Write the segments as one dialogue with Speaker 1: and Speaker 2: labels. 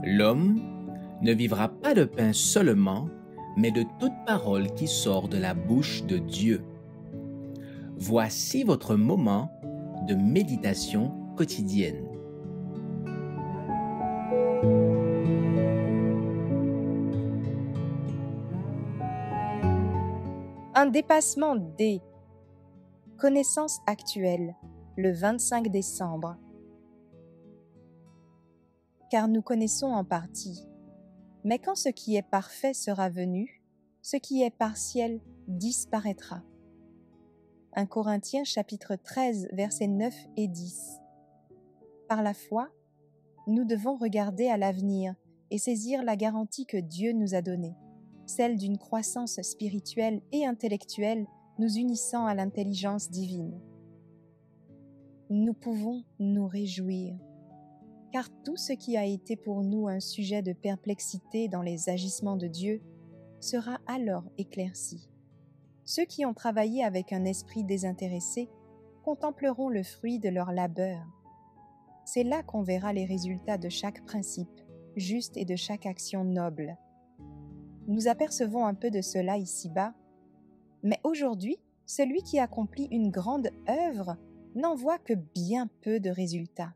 Speaker 1: L'homme ne vivra pas de pain seulement, mais de toute parole qui sort de la bouche de Dieu. Voici votre moment de méditation quotidienne.
Speaker 2: Un dépassement des connaissances actuelles, le 25 décembre. Car nous connaissons en partie, mais quand ce qui est parfait sera venu, ce qui est partiel disparaîtra. 1 Corinthiens chapitre 13, versets 9 et 10. Par la foi, nous devons regarder à l'avenir et saisir la garantie que Dieu nous a donnée, celle d'une croissance spirituelle et intellectuelle nous unissant à l'intelligence divine. Nous pouvons nous réjouir, car tout ce qui a été pour nous un sujet de perplexité dans les agissements de Dieu sera alors éclairci. Ceux qui ont travaillé avec un esprit désintéressé contempleront le fruit de leur labeur. C'est là qu'on verra les résultats de chaque principe juste et de chaque action noble. Nous apercevons un peu de cela ici-bas, mais aujourd'hui, celui qui accomplit une grande œuvre n'en voit que bien peu de résultats.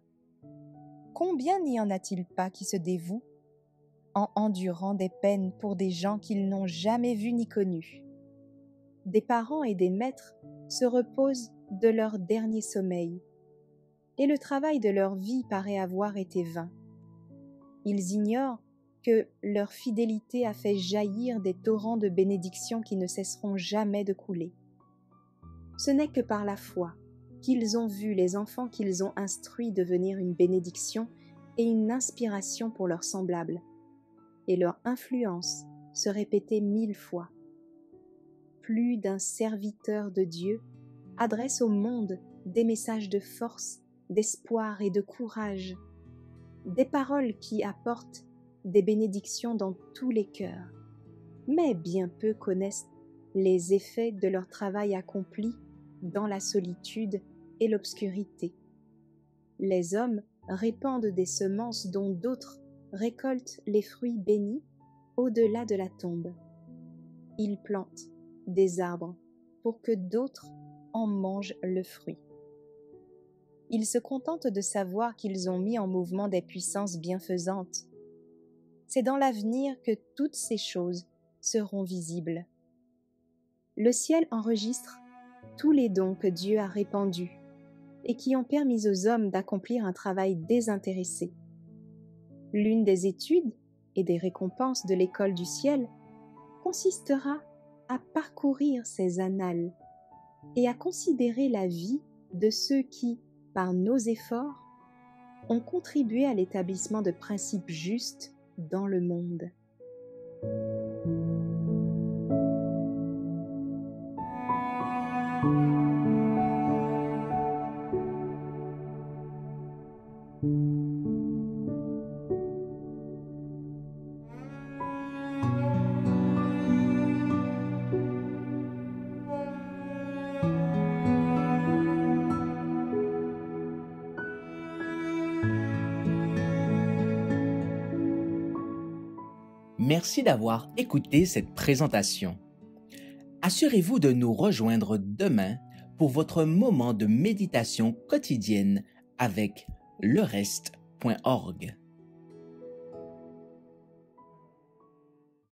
Speaker 2: Combien n'y en a-t-il pas qui se dévouent en endurant des peines pour des gens qu'ils n'ont jamais vus ni connus? Des parents et des maîtres se reposent de leur dernier sommeil, et le travail de leur vie paraît avoir été vain. Ils ignorent que leur fidélité a fait jaillir des torrents de bénédictions qui ne cesseront jamais de couler. Ce n'est que par la foi qu'ils ont vu les enfants qu'ils ont instruits devenir une bénédiction et une inspiration pour leurs semblables, et leur influence se répétait 1000 fois. Plus d'un serviteur de Dieu adresse au monde des messages de force, d'espoir et de courage, des paroles qui apportent des bénédictions dans tous les cœurs, mais bien peu connaissent les effets de leur travail accompli dans la solitude et l'obscurité. Les hommes répandent des semences dont d'autres récoltent les fruits bénis au-delà de la tombe. Ils plantent des arbres pour que d'autres en mangent le fruit. Ils se contentent de savoir qu'ils ont mis en mouvement des puissances bienfaisantes. C'est dans l'avenir que toutes ces choses seront visibles. Le ciel enregistre tous les dons que Dieu a répandus et qui ont permis aux hommes d'accomplir un travail désintéressé. L'une des études et des récompenses de l'école du ciel consistera à parcourir ces annales et à considérer la vie de ceux qui, par nos efforts, ont contribué à l'établissement de principes justes dans le monde.
Speaker 1: Merci d'avoir écouté cette présentation. Assurez-vous de nous rejoindre demain pour votre moment de méditation quotidienne avec lereste.org.